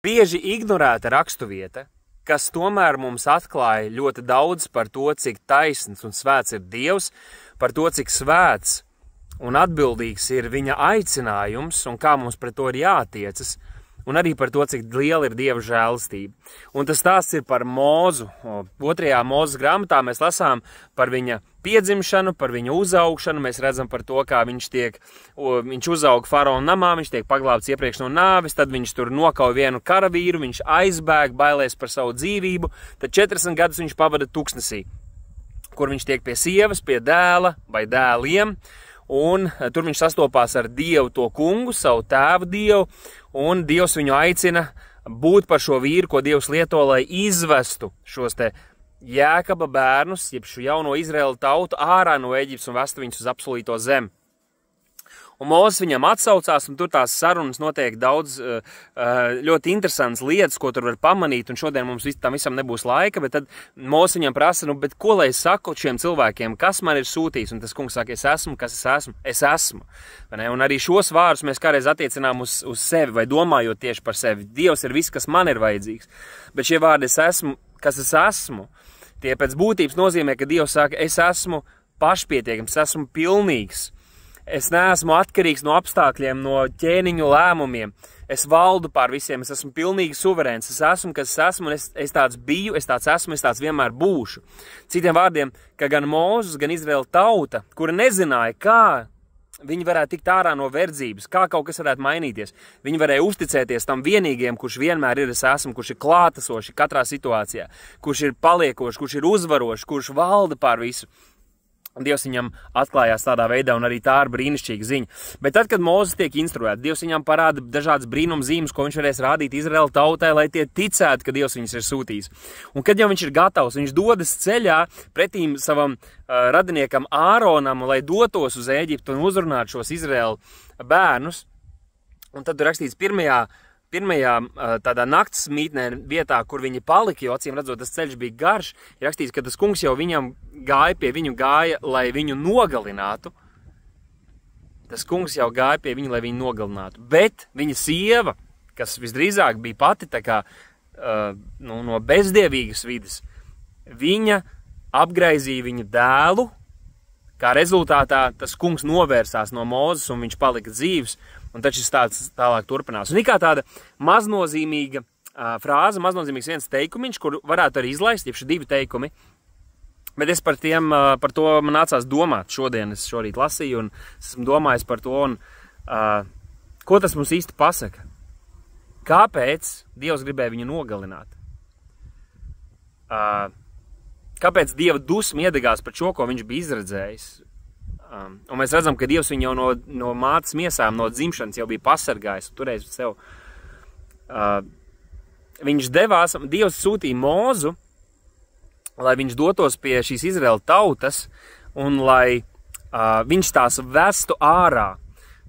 bieži ignorēta raksturvieta, kas tomēr mums atklāja ļoti daudz par to, cik taisns un svēts ir Dievs, par to, cik svēts un atbildīgs ir viņa aicinājums un kā mums pret to ir jātiecas, un arī par to, cik liela ir Dieva žēlastība. Un tas stāsts ir par Mūzu. 2. Mūzes grāmatā mēs lasām par viņa piedzimšanu, par viņa uzaugšanu, mēs redzam par to, kā viņš uzauga faraona namā, viņš tiek paglābts iepriekš no nāves, tad viņš tur nokauj vienu karavīru, viņš aizbēg, bailēs par savu dzīvību, tad 40 gadus viņš pavada tuksnesī, kur viņš tiek pie sievas, pie dēla vai dēliem, un tur viņš sastopās ar Dievu to kungu, savu tēvu Dievu, un Dievs viņu aicina būt par šo vīru, ko Dievs lieto, lai izvestu šos te Jēkaba bērnus, jeb šo jauno Izraēla tautu, ārā no Eģiptes un vestu viņus uz apsolīto zemi. Un Mūzes viņam atsaucās, un tur tās sarunas notiek daudz ļoti interesantas lietas, ko tur var pamanīt, un šodien mums tam visam nebūs laika, bet tad Mūzes viņam prasa, bet ko lai es saku šiem cilvēkiem, kas man ir sūtījis, un tas kungs saka, es esmu, kas es esmu, es esmu. Un arī šos vārdus mēs kādreiz attiecinām uz sevi, vai domājot tieši par sevi. Dievs ir viss, kas man ir vajadzīgs, bet šie vārdi es esmu, kas es esmu, tie pēc būtības nozīmē, ka Dievs saka, es esmu pašpietiekams, es esmu pilnīgs. Es neesmu atkarīgs no apstākļiem, no ķēniņu lēmumiem. Es valdu pār visiem, es esmu pilnīgi suverēns. Es esmu, kas es esmu, un es tāds biju, es tāds esmu, es tāds vienmēr būšu. Citiem vārdiem, ka gan Mūzes, gan Izraēla tauta, kura nezināja, kā viņi varētu tikt ārā no verdzības, kā kaut kas varētu mainīties. Viņi varēja uzticēties tam vienīgiem, kurš vienmēr ir es esmu, kurš ir klātesoši katrā situācijā, kurš ir paliekošs, kurš ir uzvarošs, kurš valda pār visu. Dievs viņam atklājās tādā veidā, un arī tā ir brīnišķīga ziņa. Bet tad, kad Mūzes tiek instruēts, Dievs viņam parāda dažādas brīnumzīmes, ko viņš varēs rādīt Izraēla tautai, lai tie ticētu, ka Dievs viņus ir sūtījis. Un kad jau viņš ir gatavs, viņš dodas ceļā pretīm savam radiniekam Āronam, lai dotos uz Ēģiptu un uzrunātu šos Izraēla bērnus. Un tad rakstīts pirmajā tādā nakts mītnē vietā, kur viņi palika, jo acīm redzot, tas ceļš bija garš, ir rakstīts, ka tas kungs jau viņam pie viņu gāja, lai viņu nogalinātu. Tas kungs jau gāja pie viņu, lai viņu nogalinātu. Bet viņa sieva, kas visdrīzāk bija pati tā kā no bezdievīgas vides, viņa apgraizīja viņu dēlu, kā rezultātā tas kungs novērsās no Mūzes un viņš palika dzīvs. Un tad šis tāds tālāk turpinās. Un kā tāda maznozīmīga frāze, maznozīmīgs viens teikumiņš, kur varētu arī izlaist, jeb šie 2 teikumi. Bet es par to man nācās domāt šodien. Es šorīt lasīju un esmu domājis par to. Un, ko tas mums īsti pasaka? Kāpēc Dievs gribēja viņu nogalināt? Kāpēc Dieva dusma iedegās par šo, ko viņš bija izredzējis? Un mēs redzam, ka Dievs viņu jau no mātes miesām, no dzimšanas jau bija pasargājis un turējis sev. Viņš devās, Dievs sūtīja Mūzu, lai viņš dotos pie šīs Izraēla tautas un lai viņš tās vestu ārā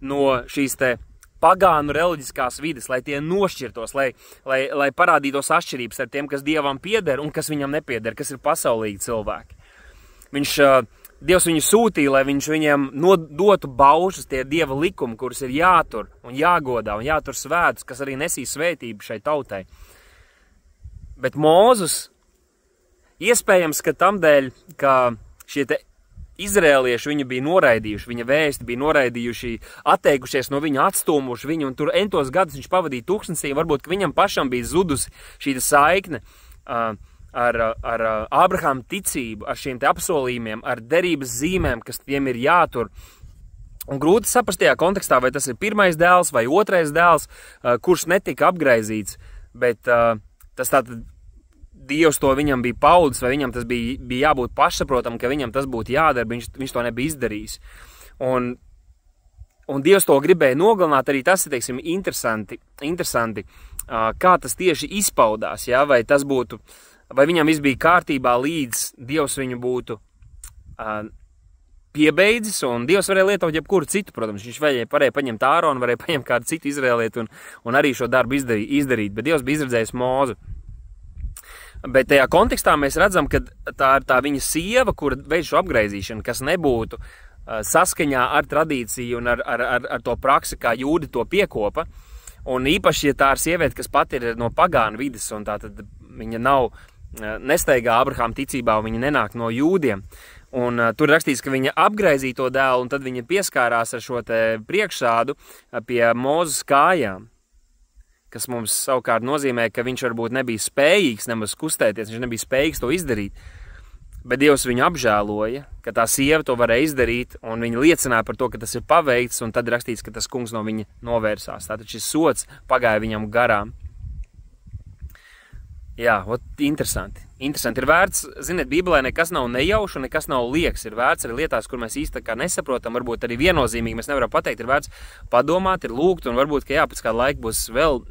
no šīs te pagānu reliģiskās vides, lai tie nošķirtos, lai parādītos atšķirības ar tiem, kas Dievam pieder un kas viņam nepieder, kas ir pasaulīgi cilvēki. Dievs viņu sūtīja, lai viņš viņiem dotu baušas, tie Dieva likumi, kurus ir jātur un jāgodā un jātur svētus, kas arī nesīs svētību šai tautai. Bet Mūzes, iespējams, ka tamdēļ, ka šie te izrēlieši viņu bija noraidījuši, viņa vēsti bija noraidījuši, atteikušies no viņa, atstūmuši viņu, un tur entos gadus viņš pavadīja tuksnesī, varbūt, ka viņam pašam bija zudusi šī saikne ar Ābrahāma ticību, ar šiem te apsolījumiem, ar derības zīmēm, kas tiem ir jātur. Un grūti saprast tajā kontekstā, vai tas ir pirmais dēls vai otrais dēls, kurš netika apgraizīts, bet tas tātad Dievs to viņam bija paudis, vai viņam tas bija jābūt pašsaprotam, ka viņam tas būtu jādara, viņš to nebija izdarījis. Un Dievs to gribēja nogalināt, arī tas ir, teiksim, interesanti, kā tas tieši izpaudās, ja? Vai viņam viss bija kārtībā, līdz Dievs viņu būtu piebeidzis, un Dievs varēja lietot jebkuru citu, protams. Viņš varēja paņemt Āronu, varēja paņemt kādu citu izrēlieti un arī šo darbu izdarīt, bet Dievs bija izredzējis Mūzu. Bet tajā kontekstā mēs redzam, ka tā ir tā viņa sieva, kura veids šo apgraizīšanu, kas nebūtu saskaņā ar tradīciju un ar to praksi, kā jūdi to piekopa. Un īpaši, ja tā ir sieviete, kas pat ir no pagānu vides, un tā tad viņa nav nesteigā Abrahāma ticībā, un viņa nenāk no jūdiem. Un tur rakstīts, ka viņa apgraizīja to dēlu, un tad viņa pieskārās ar šo te priekšsādu pie Mūzes kājām, kas mums savukārt nozīmē, ka viņš varbūt nebija spējīgs nemaz kustēties, viņš nebija spējīgs to izdarīt. Bet Dievs viņu apžēloja, ka tā sieva to varēja izdarīt, un viņa liecināja par to, ka tas ir paveikts, un tad rakstīts, ka tas kungs no viņa novērsās. Tātad šis sods pagāja viņam garām. Jā, interesanti. Interesanti. Ir vērts, ziniet, Bībelē nekas nav nejaušu, nekas nav lieks. Ir vērts arī lietās, kur mēs īsti kā nesaprotam, varbūt arī viennozīmīgi mēs nevaram pateikt. Ir vērts padomāt, ir lūgt, un varbūt, ka jā, pēc kāda laika būs vēl,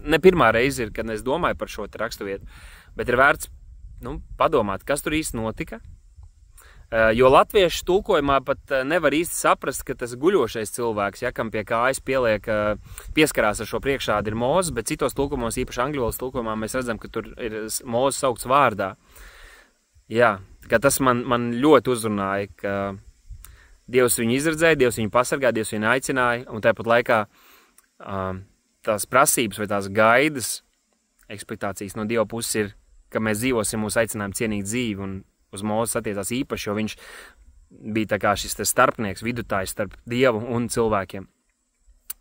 ne pirmā reize ir, kad es domāju par šo raksturvietu, bet ir vērts padomāt, kas tur īsti notika. Jo latviešu tulkojumā pat nevar īsti saprast, ka tas guļošais cilvēks, ja, kam pie kājas pieskarās ar šo priekšādu ir Mūzes, bet citos tulkumos, īpaši angļu valodas tulkumā, mēs redzam, ka tur ir Mūzes saukts vārdā. Jā, ka tas man ļoti uzrunāja, ka Dievs viņu izredzēja, Dievs viņu pasargāja, Dievs viņu aicināja, un tāpat laikā tās prasības vai tās gaidas, ekspektācijas no Dieva puses ir, ka mēs dzīvosim mūsu aicinājumu cienīt dzīvi, un uz Mūzes attiecās īpaši, jo viņš bija tā kā šis starpnieks, vidutājs starp Dievu un cilvēkiem.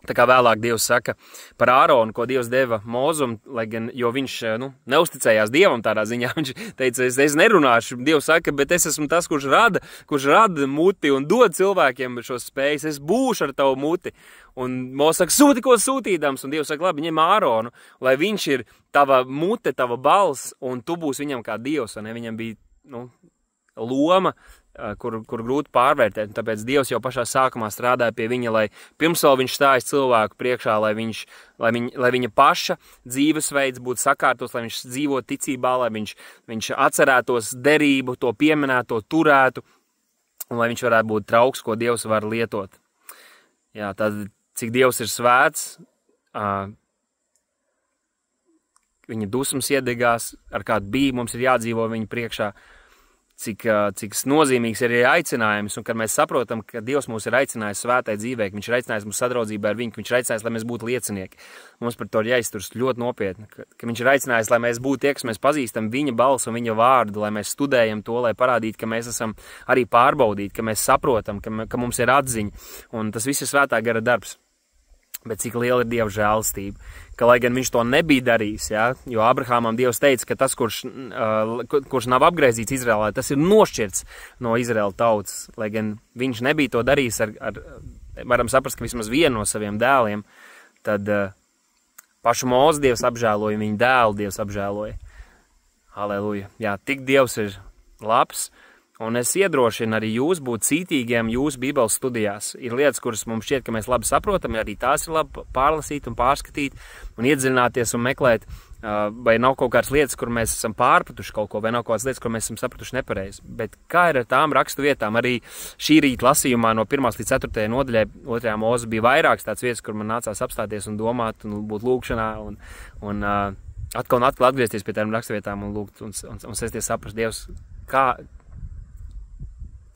Tā kā vēlāk Dievs saka par Āronu, ko Dievs deva Mūzum, lai gan, jo viņš neusticējās Dievam tādā ziņā, viņš teica, es nerunāšu, Dievs saka, bet es esmu tas, kurš rada muti un dod cilvēkiem šo spējas, es būšu ar tavu muti. Un Mūzes saka, sūti, ko sūtīdams, un Dievs saka, labi, ņem Āronu, lai viņš ir tava mute, tava balss, un tu būsi viņam kā Dievs, un ne, viņam bija loma, kur grūti pārvērtēt, un tāpēc Dievs jau pašā sākumā strādāja pie viņa, lai pirms vēl viņš stājas cilvēku priekšā, lai viņa paša dzīvesveids būtu sakārtos, lai viņš dzīvo ticībā, lai viņš atcerētos derību, to pieminētu, to turētu, un lai viņš varētu būt trauks, ko Dievs var lietot. Jā, tad, cik Dievs ir svēts, viņa dusmas iedegās, ar kādu bija, mums ir jādzīvo viņa priekšā, cik nozīmīgs ir aicinājums, un kad mēs saprotam, ka Dievs mūs ir aicinājis svētai dzīvē, ka viņš ir aicinājis mūsu sadraudzībā ar viņu, ka viņš ir aicinājis, lai mēs būtu liecinieki. Mums par to ir jāizturas ļoti nopietni, ka viņš ir aicinājis, lai mēs būtu tie, kas mēs pazīstam viņa balsu un viņa vārdu, lai mēs studējam to, lai parādītu, ka mēs esam arī pārbaudīti, ka mēs saprotam, ka mums ir atziņa, un tas viss ir svētā gara darbs. Bet cik liela ir Dieva žēlastība, ka, lai gan viņš to nebija darījis, ja, jo Abrahāmam Dievs teica, ka tas, kurš nav apgraizīts Izraēlā, tas ir nošķirts no Izraēla tautas, lai gan viņš nebija to darījis varam saprast, ka vismaz vienu no saviem dēliem, tad pašu Mūzu Dievs apžēloja, viņa dēlu Dievs apžēloja. Halleluja. Jā, tik Dievs ir labs. Un es iedrošinu arī jūs būt cītīgiem jūsu Bībeles studijās. Ir lietas, kuras mums šķiet, ka mēs labi saprotam, arī tās ir labi pārlasīt un pārskatīt un iedziļināties un meklēt, vai nav kaut kādas lietas, kur mēs esam pārpratuši kaut ko, vai nav kaut kādas lietas, kur mēs esam sapratuši nepareizi. Bet kā ir ar tām rakstu vietām? Arī šī rīta lasījumā no 1. līdz 4. nodaļai 2. Mūzes bija vairākas tādas vietas, kur man nācās apstāties un domāt un būt lūkšanā un atkal atgriezties pie tām rakstu vietām un lūgt un sēsties saprast Dievs,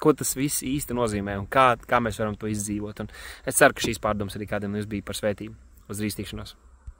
ko tas viss īsti nozīmē un kā mēs varam to izdzīvot. Un es ceru, ka šīs pārdomas arī kādiem no jums bija par svētību. Uz drīz tikšanos!